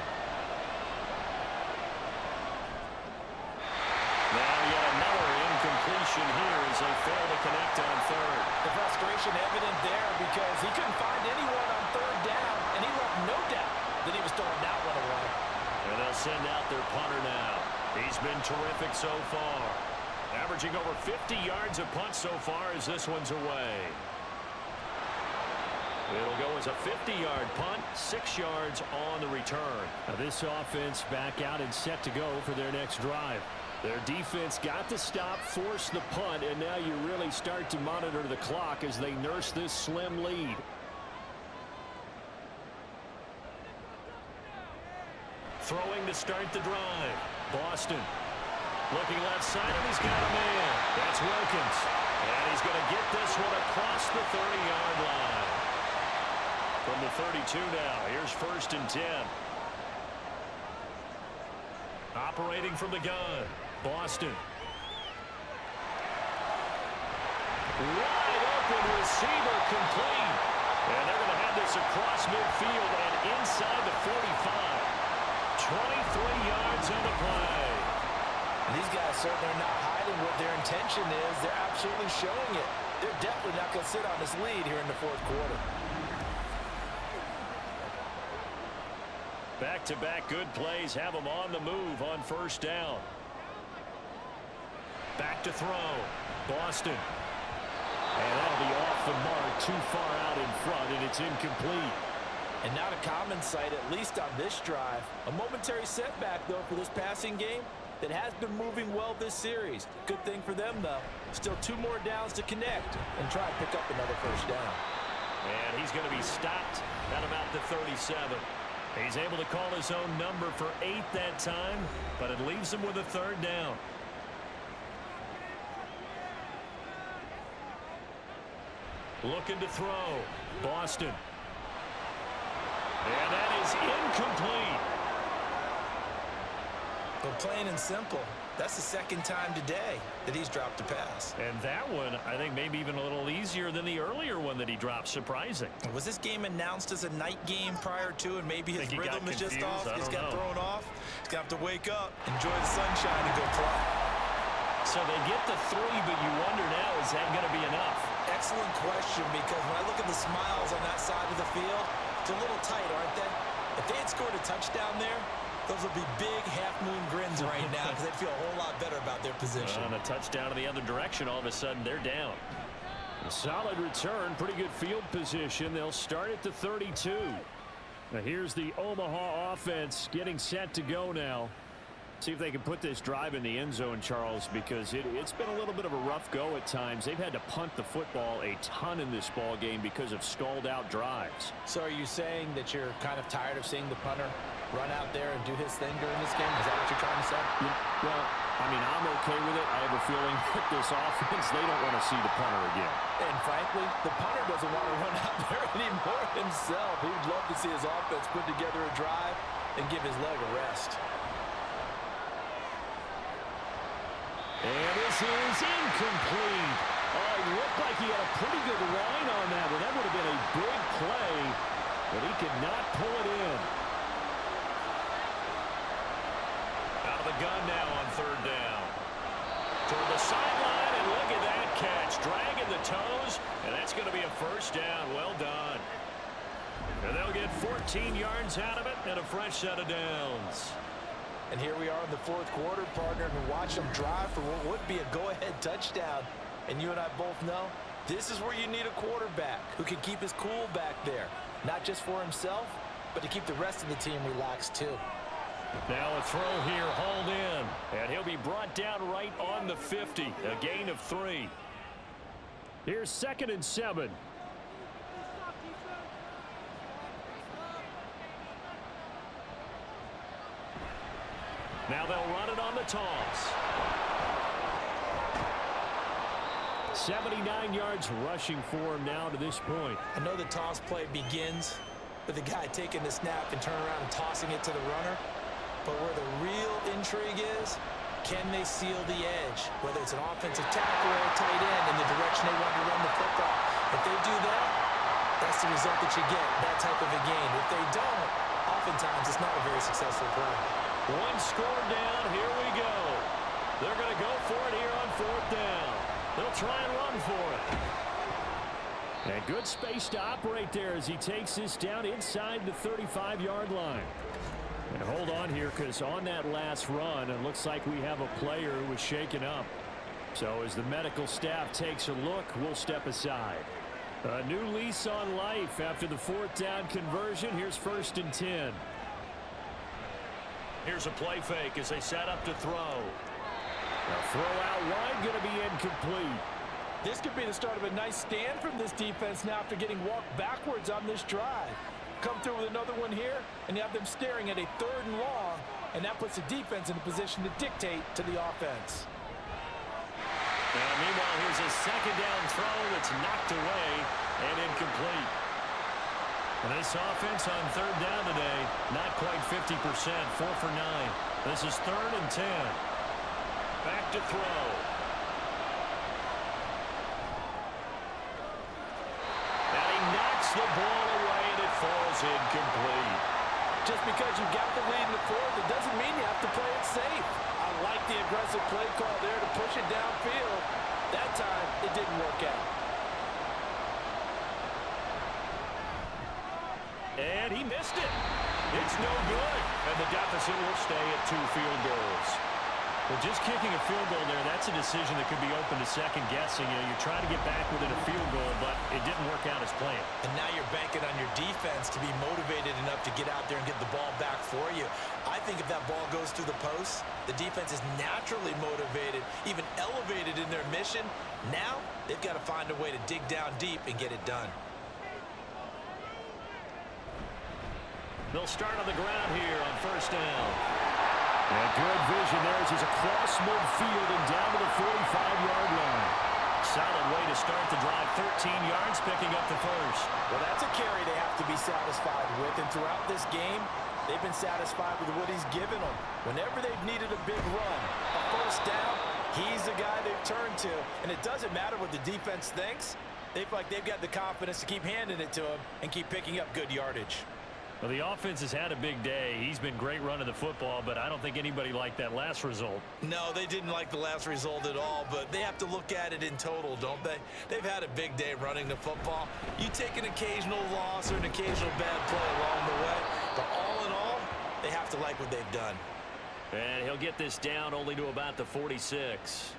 Now yet another incompletion here as they fail to connect on 3rd. The frustration evident there because he couldn't find anyone on 3rd down, and he left no doubt that he was throwing that one away. And they'll send out their punter now. He's been terrific so far. Averaging over 50 yards a punt so far as this one's away. It'll go as a 50-yard punt, 6 yards on the return. Now this offense back out and set to go for their next drive. Their defense got the stop, forced the punt, and now you really start to monitor the clock as they nurse this slim lead. Throwing to start the drive. Boston. Looking left side, and he's got a man. That's Wilkins. And he's going to get this one across the 30-yard line. From the 32 now, here's 1st and 10. Operating from the gun, Boston. Wide open receiver complete. And they're going to have this across midfield and inside the 45. 23 yards on the play. These guys certainly are not hiding what their intention is. They're absolutely showing it. They're definitely not going to sit on this lead here in the 4th quarter. Back Back-to-back good plays have them on the move on first down. Back to throw. Boston. And that'll be off the mark, too far out in front, and it's incomplete. And not a common sight, at least on this drive. A momentary setback, though, for this passing game that has been moving well this series. Good thing for them, though. Still 2 more downs to connect and try to pick up another first down. And he's going to be stopped at about the 37. He's able to call his own number for 8 that time, but it leaves him with a 3rd down. Looking to throw. Boston. And that is incomplete. But plain and simple, that's the 2nd time today that he's dropped a pass. And that one, I think, maybe even a little easier than the earlier one that he dropped. Surprising. Was this game announced as a night game prior to, and maybe his rhythm is just off? He's got thrown off. He's got to wake up, enjoy the sunshine, and go play. So they get the 3, but you wonder now, is that going to be enough? Excellent question, because when I look at the smiles on that side of the field, it's a little tight, aren't they? If they had scored a touchdown there, those would be big half-moon grins right now because they'd feel a whole lot better about their position. On a touchdown in the other direction, all of a sudden they're down. A solid return, pretty good field position. They'll start at the 32. Now here's the Omaha offense getting set to go now. See if they can put this drive in the end zone, Charles, because it's been a little bit of a rough go at times. They've had to punt the football a ton in this ball game because of stalled-out drives. So are you saying that you're kind of tired of seeing the punter run out there and do his thing during this game? Is that what you're trying to say? Well, I mean, I'm okay with it. I have a feeling that this offense, they don't want to see the punter again. And frankly, the punter doesn't want to run out there anymore himself. He would love to see his offense put together a drive and give his leg a rest. And this is incomplete. Oh, it looked like he had a pretty good line on that one. That would have been a big play, but he could not pull it in. Out of the gun now on 3rd down. Toward the sideline, and look at that catch. Dragging the toes, and that's going to be a first down. Well done. And they'll get 14 yards out of it and a fresh set of downs. And here we are in the 4th quarter, partner, and watch them drive for what would be a go-ahead touchdown. And you and I both know this is where you need a quarterback who can keep his cool back there, not just for himself, but to keep the rest of the team relaxed too. Now a throw here, hauled in, and he'll be brought down right on the 50, a gain of 3. Here's 2nd and 7. Now they'll run it on the toss. 79 yards rushing for him now to this point. I know the toss play begins with the guy taking the snap and turning around and tossing it to the runner. But where the real intrigue is, can they seal the edge? Whether it's an offensive tackle or a tight end in the direction they want to run the football. If they do that, that's the result that you get, that type of a game. If they don't, oftentimes it's not a very successful play. One score down, here we go. They're going to go for it here on 4th down. They'll try and run for it. And good space to operate there as he takes this down inside the 35-yard line. And hold on here, because on that last run, it looks like we have a player who was shaken up. So as the medical staff takes a look, we'll step aside. A new lease on life after the 4th down conversion. Here's 1st and 10. Here's a play fake as they set up to throw. A throw out wide, going to be incomplete. This could be the start of a nice stand from this defense now after getting walked backwards on this drive. Come through with another one here, and you have them staring at a 3rd and long, and that puts the defense in a position to dictate to the offense. And meanwhile, here's a 2nd down throw that's knocked away and incomplete. And this offense on 3rd down today, not quite 50%, 4 for 9. This is 3rd and 10. Back to throw. And he knocks the ball away, and it falls incomplete. Just because you got the lead in the 4th, it doesn't mean you have to play it safe. I like the aggressive play call there to push it downfield. That time, it didn't work out. And he missed it. It's no good. And the deficit will stay at 2 field goals. Well, just kicking a field goal there, that's a decision that could be open to second guessing. You know, you're trying to get back within a field goal, but it didn't work out as planned. And now you're banking on your defense to be motivated enough to get out there and get the ball back for you. I think if that ball goes through the post, the defense is naturally motivated, even elevated in their mission. Now they've got to find a way to dig down deep and get it done. They'll start on the ground here on first down. And good vision there as he's across midfield and down to the 45-yard line. Solid way to start the drive. 13 yards, picking up the first. Well, that's a carry they have to be satisfied with. And throughout this game, they've been satisfied with what he's given them. Whenever they've needed a big run, a first down, he's the guy they've turned to. And it doesn't matter what the defense thinks. They feel like they've got the confidence to keep handing it to him and keep picking up good yardage. Well, the offense has had a big day. He's been great running the football, but I don't think anybody liked that last result. No, they didn't like the last result at all, but they have to look at it in total, don't they? They've had a big day running the football. You take an occasional loss or an occasional bad play along the way, but all in all, they have to like what they've done. And he'll get this down only to about the 46.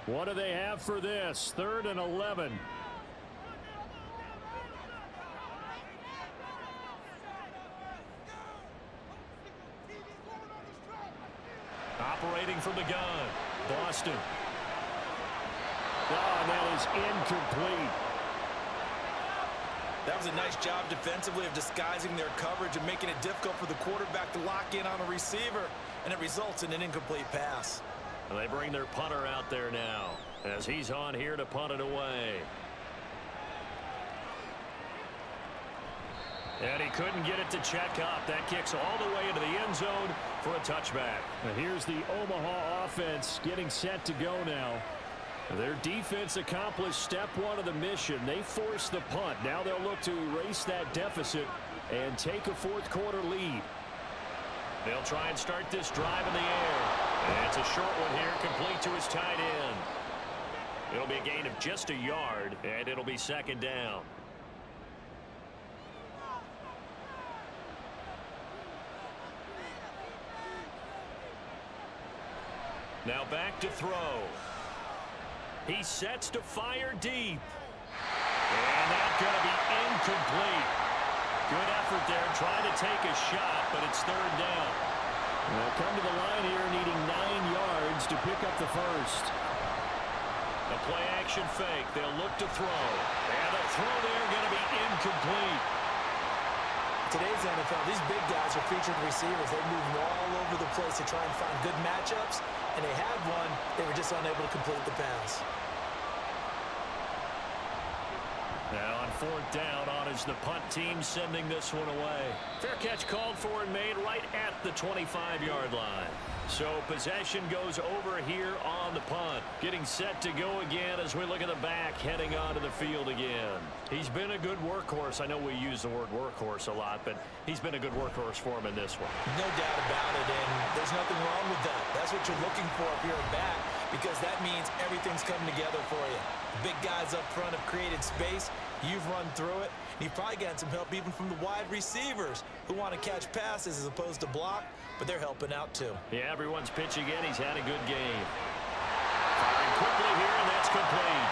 What do they have for this? 3rd and 11. Operating from the gun, Boston. Oh, and that is incomplete. That was a nice job defensively of disguising their coverage and making it difficult for the quarterback to lock in on a receiver, and it results in an incomplete pass. They bring their punter out there now as he's on here to punt it away. And he couldn't get it to check up. That kicks all the way into the end zone for a touchback. And here's the Omaha offense getting set to go now. Their defense accomplished step 1 of the mission. They forced the punt. Now they'll look to erase that deficit and take a 4th quarter lead. They'll try and start this drive in the air. And it's a short one here, complete to his tight end. It'll be a gain of just a yard, and it'll be 2nd down. Now back to throw. He sets to fire deep. And that's going to be incomplete. Good effort there, trying to take a shot, but it's 3rd down. They'll come to the line here needing 9 yards to pick up the first. The play-action fake. They'll look to throw. And the throw there going to be incomplete. Today's NFL, these big guys are featured receivers. They move all over the place to try and find good matchups, and they had one. They were just unable to complete the pass. Now on 4th down, on is the punt team sending this one away. Fair catch called for and made right at the 25-yard line. So possession goes over here on the punt. Getting set to go again as we look at the back heading onto the field again. He's been a good workhorse. I know we use the word workhorse a lot, but he's been a good workhorse for him in this one. No doubt about it, and there's nothing wrong with that. That's what you're looking for if you're a back, because that means everything's coming together for you. The big guys up front have created space. You've run through it. You've probably gotten some help even from the wide receivers who want to catch passes as opposed to block, but they're helping out too. Yeah, everyone's pitching in. He's had a good game. Firing quickly here, and that's complete.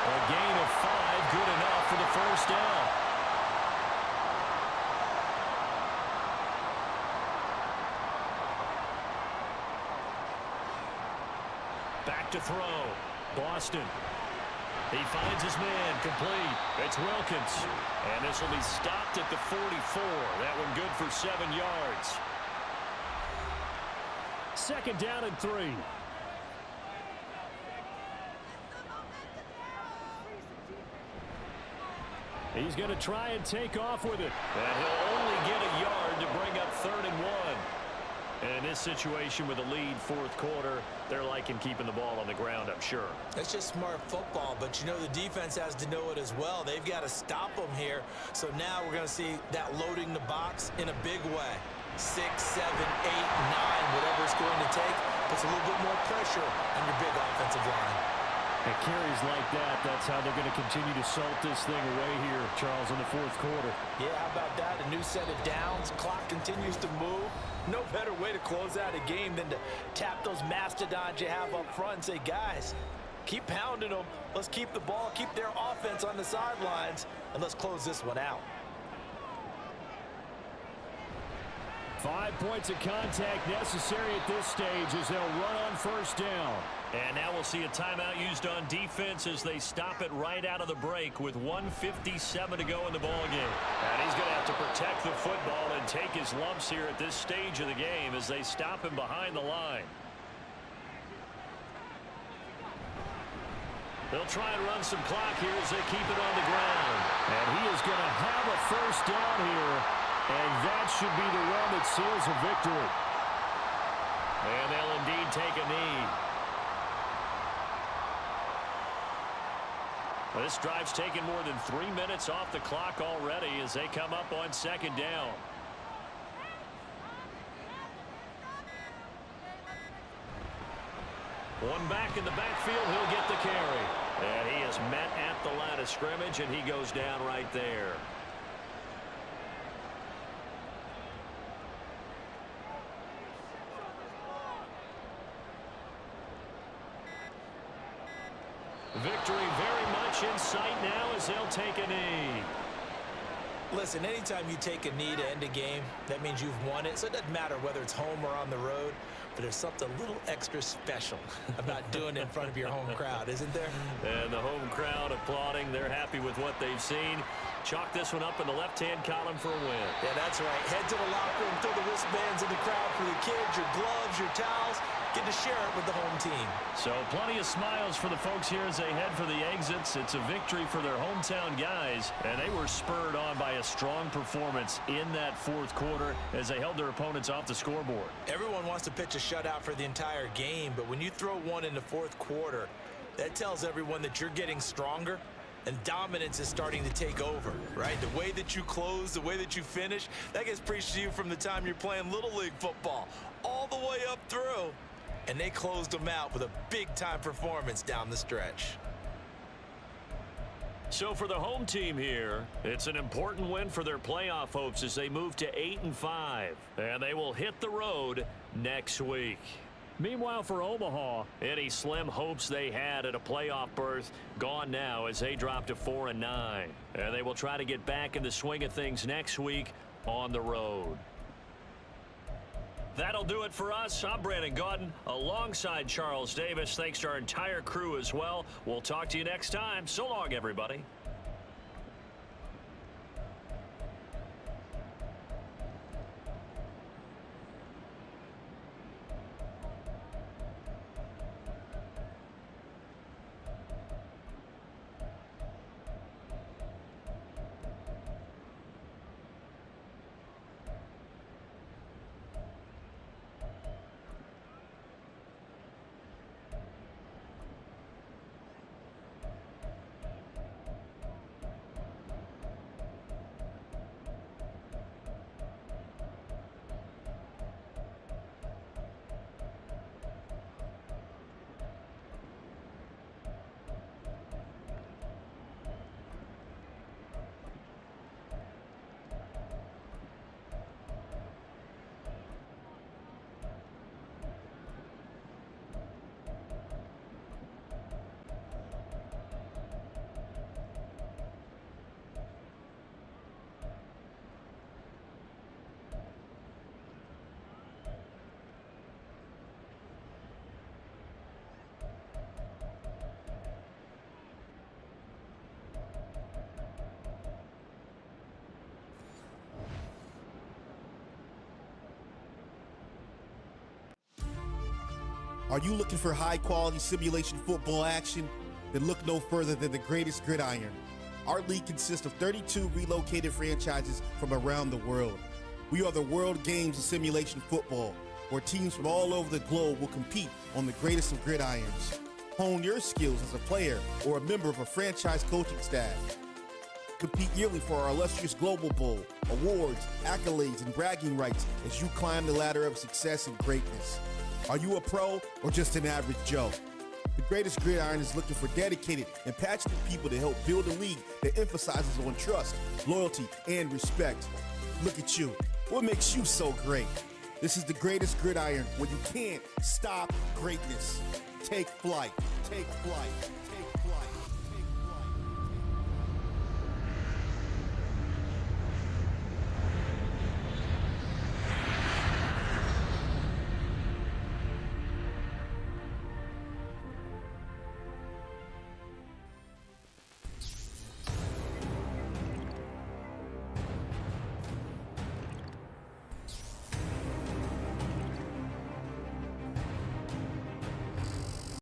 A gain of 5, good enough for the first down. Back to throw. Boston. He finds his man, complete. It's Wilkins. And this will be stopped at the 44. That one good for 7 yards. 2nd down and 3. He's going to try and take off with it. And he'll only get a yard to bring up 3rd and 1. And in this situation with a lead 4th quarter, they're liking keeping the ball on the ground, I'm sure. That's just smart football, but you know the defense has to know it as well. They've got to stop them here. So now we're going to see that loading the box in a big way. 6, 7, 8, 9, whatever it's going to take, puts a little bit more pressure on your big offensive line. And carries like that, that's how they're going to continue to salt this thing away here, Charles, in the fourth quarter. Yeah, how about that? A new set of downs. Clock continues to move. No better way to close out a game than to tap those mastodons you have up front and say, guys, keep pounding them. Let's keep the ball, keep their offense on the sidelines, and let's close this one out. 5 points of contact necessary at this stage as they'll run on first down. And now we'll see a timeout used on defense as they stop it right out of the break with 1:57 to go in the ballgame. And he's going to have to protect the football and take his lumps here at this stage of the game as they stop him behind the line. They'll try and run some clock here as they keep it on the ground. And he is going to have a first down here, and that should be the run that seals a victory. And they'll indeed take a knee. This drive's taken more than 3 minutes off the clock already as they come up on second down. One back in the backfield, he'll get the carry. And he is met at the line of scrimmage, and he goes down right there. Victory very much in sight now as they'll take a knee. Listen, anytime you take a knee to end a game, that means you've won it. So it doesn't matter whether it's home or on the road, but there's something a little extra special about doing it in front of your home crowd, isn't there? And the home crowd applauding. They're happy with what they've seen. Chalk this one up in the left-hand column for a win. Yeah, that's right. Head to the locker room, throw the wristbands in the crowd for the kids, your gloves, your towels. Get to share it with the home team. So plenty of smiles for the folks here as they head for the exits. It's a victory for their hometown guys, and they were spurred on by a strong performance in that fourth quarter as they held their opponents off the scoreboard. Everyone wants to pitch a shutout for the entire game, but when you throw one in the fourth quarter, that tells everyone that you're getting stronger and dominance is starting to take over, right? The way that you close, the way that you finish, that gets preached to you from the time you're playing Little League football all the way up through. And they closed them out with a big-time performance down the stretch. So for the home team here, it's an important win for their playoff hopes as they move to 8-5. And they will hit the road next week. Meanwhile, for Omaha, any slim hopes they had at a playoff berth gone now as they drop to 4-9. And they will try to get back in the swing of things next week on the road. That'll do it for us. I'm Brandon Gaudin alongside Charles Davis. Thanks to our entire crew as well. We'll talk to you next time. So long, everybody. Are you looking for high-quality simulation football action? Then look no further than the greatest gridiron. Our league consists of 32 relocated franchises from around the world. We are the World Games of Simulation Football, where teams from all over the globe will compete on the greatest of gridirons. Hone your skills as a player or a member of a franchise coaching staff. Compete yearly for our illustrious Global Bowl, awards, accolades, and bragging rights as you climb the ladder of success and greatness. Are you a pro or just an average Joe? The Greatest Gridiron is looking for dedicated and passionate people to help build a league that emphasizes on trust, loyalty, and respect. Look at you. What makes you so great? This is The Greatest Gridiron, where you can't stop greatness. Take flight. Take flight.